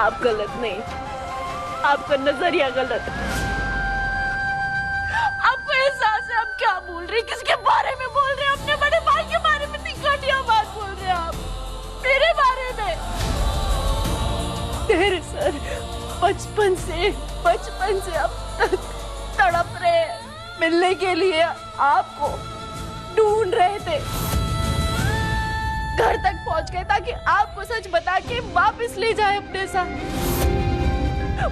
आप गलत नहीं, आपका नजरिया गलत है। आपको एहसास है आप क्या बोल रहे हैं, किसके बारे में बोल रहे हैं? अपने बड़े भाई के बारे में इतनी घटिया बात बोल रहे हैं आप, मेरे बारे में। तेरे सर बचपन से अब तक तड़प रहे हैं, मिलने के लिए आपको ढूंढ रहे थे, घर तक पहुंच गए ताकि आपको सच बता के वापस ले जाए अपने साथ।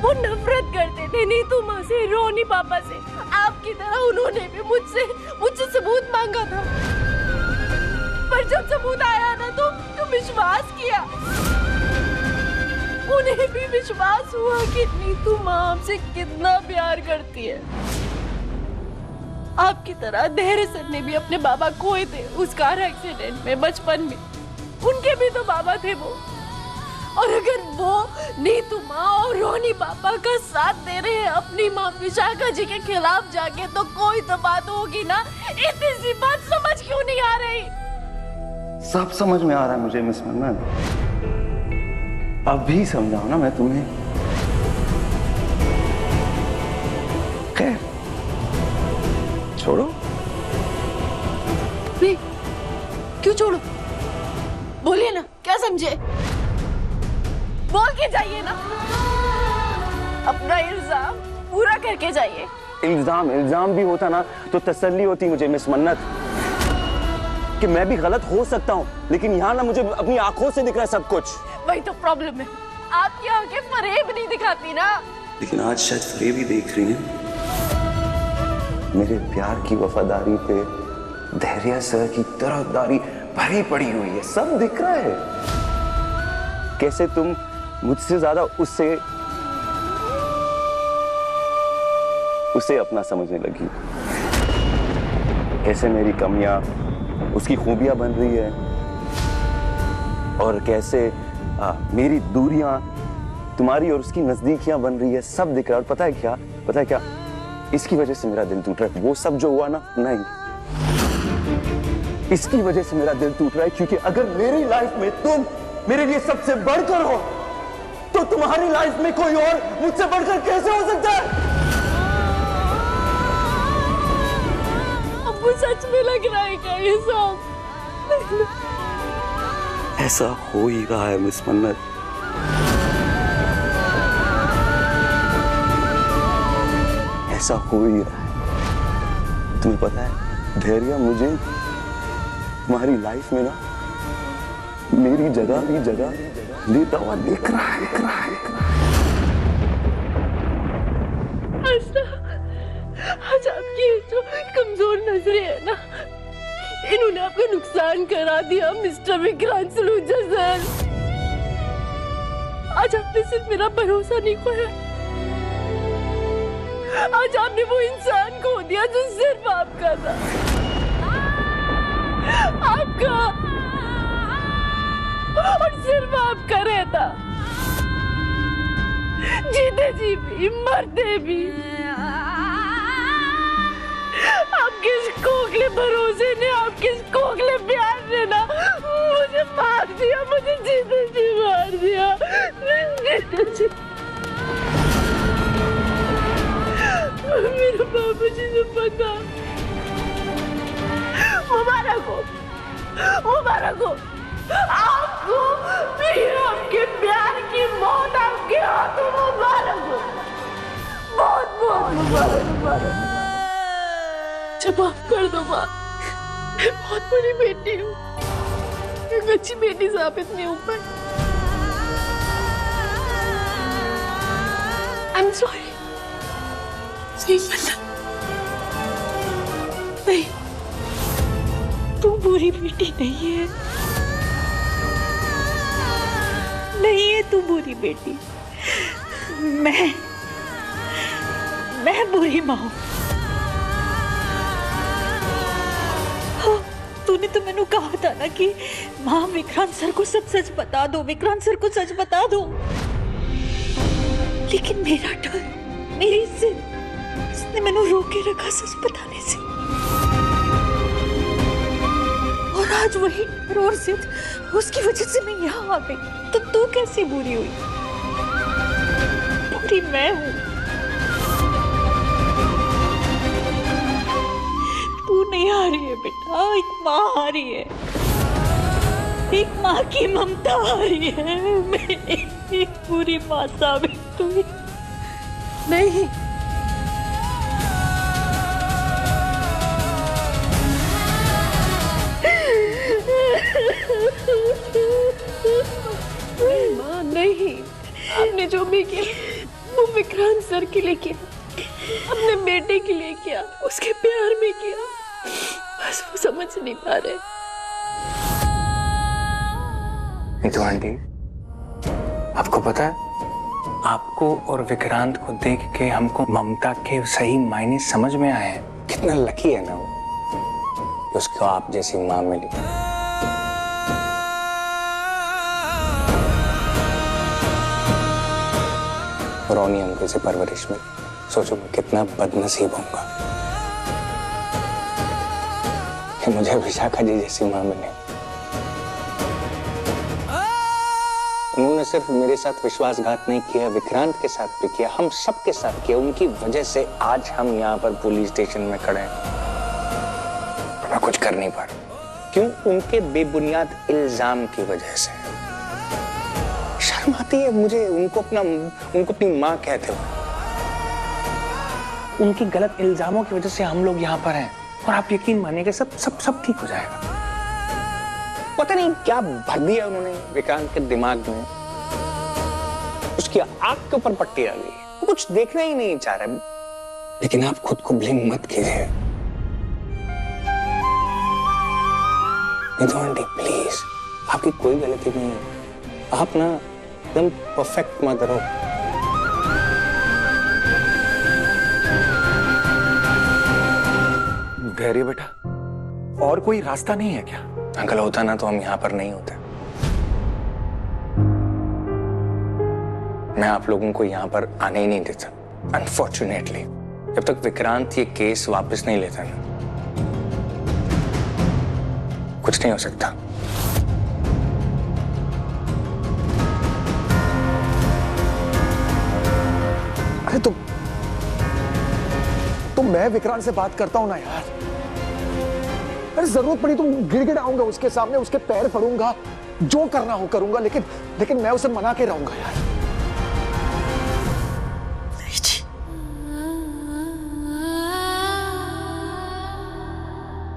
वो नफरत करते थे नीतू माँ से, रोनी पापा से, आपकी तरह उन्होंने भी मुझसे सबूत मांगा था, पर जब सबूत आया ना तो विश्वास किया। उन्हें भी विश्वास हुआ कि नीतू माँ आपसे कितना प्यार करती है। आपकी तरह धैर्य सर ने भी अपने बाबा खोए थे उस कार एक्सीडेंट में बचपन में, उनके भी तो बाबा थे वो। और अगर वो नीतू माँ और रोनी पापा का साथ दे रहे हैं अपनी माँ विशाखा जी के खिलाफ जाके, तो कोई तो बात होगी ना। इतनी सी बात समझ क्यों नहीं आ रही? सब समझ में आ रहा है मुझे मिस मन्नत, अब भी समझाओ ना मैं तुम्हें। खैर छोड़ो। नहीं, क्यों छोड़ो? बोलिए ना, क्या समझे? बोल के जाइए ना, अपना इल्जाम पूरा करके जाइए। इल्जाम भी होता ना तो तसल्ली होती मुझे मिस मन्नत, कि मैं भी गलत हो सकता हूँ, लेकिन यहाँ ना मुझे अपनी आंखों से दिख रहा है सब कुछ। वही तो प्रॉब्लम है, आपकी आंखें फरेब नहीं दिखाती ना। लेकिन आज शायद फरेब ही देख रही हैं। मेरे प्यार की वफादारी पे धैर्य सर की तरफदारी भरी पड़ी हुई है, सब दिख रहा है। कैसे तुम मुझसे ज्यादा उसे अपना समझने लगी, कैसे मेरी कमियां उसकी खूबियां बन रही है, और कैसे मेरी दूरियां तुम्हारी और उसकी नजदीकियां बन रही है, सब दिख रहा है। और पता है क्या इसकी वजह से मेरा दिल टूट रहा है। वो सब जो हुआ ना, नहीं, इसकी वजह से मेरा दिल टूट रहा है, क्योंकि अगर मेरी लाइफ में तुम मेरे लिए सबसे बढ़कर हो, तो तुम्हारी लाइफ में कोई और मुझसे बढ़कर कैसे हो सकता है? आपको सच में लग रहा है क्या ये सब? ऐसा हो ही रहा है मिस मन्नत। ऐसा हो ही रहा है। तुम्हें पता है धैर्य मुझे तुम्हारी लाइफ में ना मेरी जगह लेता हुआ दिख रहा है। आज आपकी जो कमजोर नजरें है ना, इन्होंने आपका नुकसान करा दिया मिस्टर विक्रांत सलूजा सर। आज आपने सिर्फ मेरा भरोसा नहीं खोया, आज आपने वो इंसान खो दिया जो सिर्फ आपका था, आपका और सिर्फ आपका रहता, जीते जी भी मरते भी। आपके इस खोखले भरोसे ने, आपके इस खोखले प्यार ने ना मुझे मार दिया, मुझे जीते जी मार दिया। मेरे बाबू जी से पता, मुबारक हो आपको, फिर आपके प्यार की मौत आपके हाथों मुबारक हो, बहुत मुबारक। अच्छा माफ कर दो माँ, मैं बहुत बड़ी बेटी हूँ, एक अच्छी बेटी साबित नहीं हो पाई। I'm sorry। नहीं, तू बुरी बेटी नहीं है, नहीं है तू बुरी बेटी, मैं बुरी माँ हूँ। तूने तो मैंने कहा था ना कि माँ विक्रांत सर को सब सच बता दो, विक्रांत सर को सच बता दो, लेकिन मेरा डर, मेरी जिद, उसने मैंने रोके रखा सच बताने से। और आज वही डर और जिद, उसकी वजह से मैं यहाँ आ गई, तो तू कैसी बुरी हुई? बुरी मैं हूँ। तू नहीं आ रही है बेटा, एक माँ आ रही है, एक माँ की ममता आ रही है। मैं एक बुरी माँ साबित हुई। नहीं, नहीं माँ, नहीं। आपने जो भी किया वो विक्रांत सर के लिए किया, अपने बेटे के लिए किया, उसके प्यार में किया। बस वो समझ नहीं पा रहे। नीतू आंटी, आपको पता है, आपको और विक्रांत को देख के हमको ममता के सही मायने समझ में आए हैं। कितना लकी है ना वो कि उसको आप जैसी माँ मिली। रोनी अंकल से परवरिश मिली। सोचो मैं कितना बदनसीब होऊंगा कि मुझे विशाखा जी जैसी माँ मिले। उन्होंने सिर्फ मेरे साथ विश्वासघात नहीं किया, विक्रांत के साथ भी किया, हम सब के साथ किया। उनकी वजह से आज हम यहाँ पर पुलिस स्टेशन में खड़े हैं। मैं कुछ कर नहीं पा रहा। क्यों? उनके बेबुनियाद इल्जाम की वजह से। शर्म आती है मुझे उनको अपनी माँ कहते हुए। उनकी गलत इल्जामों की वजह से हम लोग यहाँ पर हैं, और आप यकीन मानिएगा सब ठीक हो जाएगा। पता नहीं क्या भर दिया उन्होंने विक्रांत के दिमाग में, उसकी आंख के ऊपर पट्टी आ गई, कुछ देखना ही नहीं चाह रहा। लेकिन आप खुद को ब्लेम मत कीजिए नीतू आंटी, प्लीज। आपकी कोई गलती नहीं है, आप ना एकदम परफेक्ट मदर हो। धैर्य बेटा, और कोई रास्ता नहीं है क्या? अंकल, होता ना तो हम यहाँ पर नहीं होते। मैं आप लोगों को यहाँ पर आने ही नहीं देता। अनफॉर्चुनेटली जब तक विक्रांत ये केस वापस नहीं लेता ना, कुछ नहीं हो सकता। अरे तो मैं विक्रांत से बात करता हूं ना यार। अरे जरूरत पड़ी तो गिड़गिड़ाऊंगा उसके सामने, उसके पैर पड़ूंगा, जो करना हो करूंगा, लेकिन मैं उसे मना के रहूंगा यार। नहीं जी,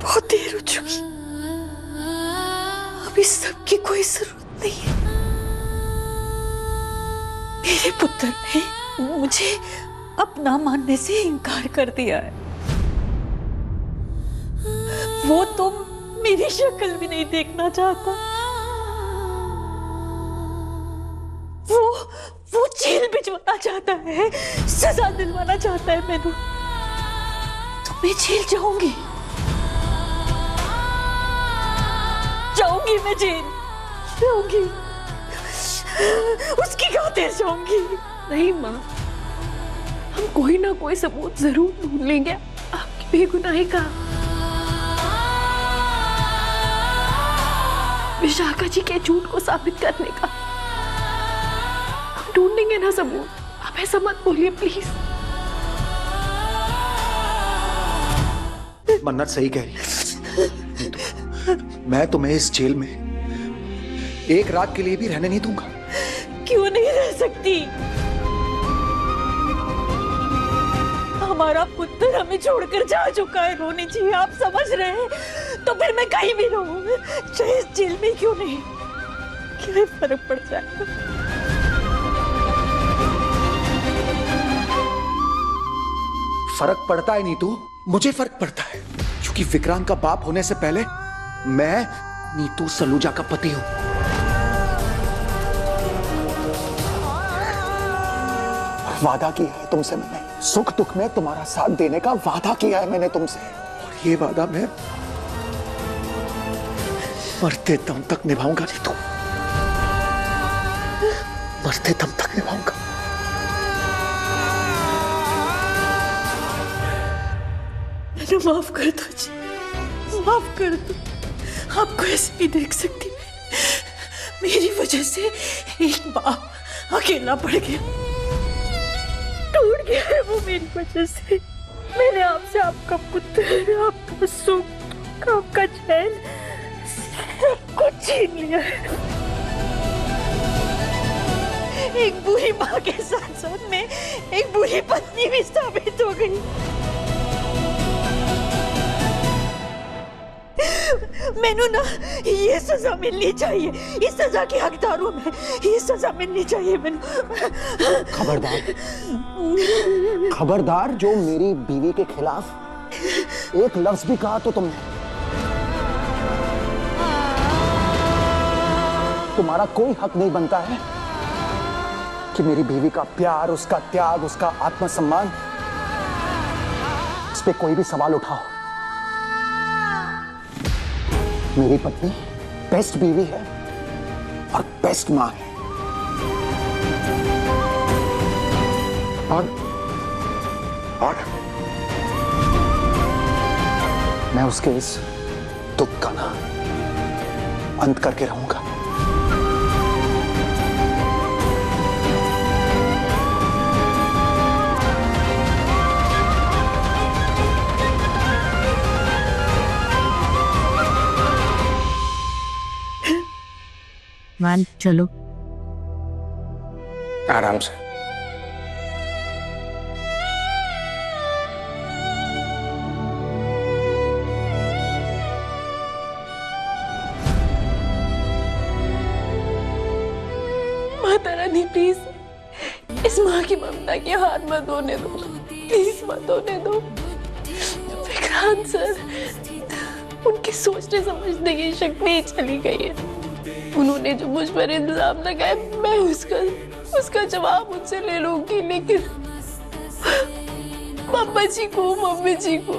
बहुत देर हो चुकी, अभी सबकी कोई जरूरत नहीं है। मेरे पुत्र ने मुझे अपना मानने से इनकार कर दिया है। वो तो मेरी शक्ल भी नहीं देखना चाहता। वो जेल भिजवाना चाहता है, सजा दिलवाना चाहता है मैंने। तो मैं जेल जाऊंगी, मैं जेल जाऊंगी, उसकी खातिर जाऊंगी। नहीं माँ, हम कोई ना कोई सबूत जरूर ढूंढ लेंगे आपकी बेगुनाही का। विशाखा जी के झूठ को साबित करने का हम ढूंढेंगे ना सबूत। आप ऐसा मत बोलिए प्लीज। मन्नत सही कह रही है। मैं तुम्हें इस जेल में एक रात के लिए भी रहने नहीं दूंगा। क्यों नहीं रह सकती? हमारा पुत्र हमें छोड़कर जा चुका है रोनी जी, आप समझ रहे हैं? तो फिर मैं कहीं भी रहूं, चाहे इस जेल में क्यों नहीं, क्या फर्क पड़ जाएगा? फर्क पड़ता है नीतू, मुझे फर्क पड़ता है, क्योंकि विक्रांत का बाप होने से पहले मैं नीतू सलूजा का पति हूं। वादा किया है तुमसे मैंने, सुख दुख में तुम्हारा साथ देने का वादा किया है मैंने तुमसे, और ये वादा मैं मरते दम तक निभाऊंगा नीतू, मरते दम तक निभाऊंगा। मैंने माफ कर दो जी, माफ कर दो। आपको ऐसे नहीं देख सकती मैं। मेरी वजह से एक बाप अकेला पड़ गया। किया है वो मेरी वजह से। मैंने आपसे आपका पुत्र, आपका सुख, आपका चैन सब कुछ छीन लिया है। एक बुरी माँ के साथ साथ मैं एक बुरी पत्नी भी साबित हो गई। मैनू ना ये सजा मिलनी चाहिए, इस सजा की हकदार हूं मैं, ये सजा मिलनी चाहिए मैनू। खबरदार, खबरदार, जो मेरी बीवी के खिलाफ एक लफ्ज भी कहा तो तुम्हारा कोई हक नहीं बनता है कि मेरी बीवी का प्यार, उसका त्याग, उसका आत्मसम्मान, इस पे कोई भी सवाल उठाओ। मेरी पत्नी बेस्ट बीवी है और बेस्ट मां है, और मैं उसके इस दुख का ना अंत करके रहूंगा। मान चलो। आराम से। माता रानी प्लीज इस माँ की ममता की हार मत होने दो, प्लीज मत होने दो। विक्रांत सर, उनकी सोचने समझने की शक्ति चली गई है। उन्होंने जो मुझ पर इल्जाम लगाया, मैं उसका जवाब मुझसे ले लूंगी, लेकिन पापा जी को, मम्मी जी को,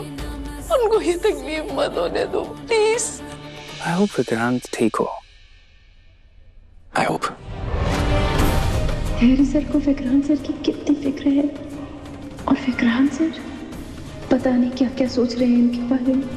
उनको ये तकलीफ मत होने दो प्लीज। I hope विक्रांत ठीक हो। I hope। हैरी सर को विक्रांत सर की कितनी फिक्र है, और विक्रांत सर पता नहीं क्या क्या सोच रहे हैं इनके बारे में।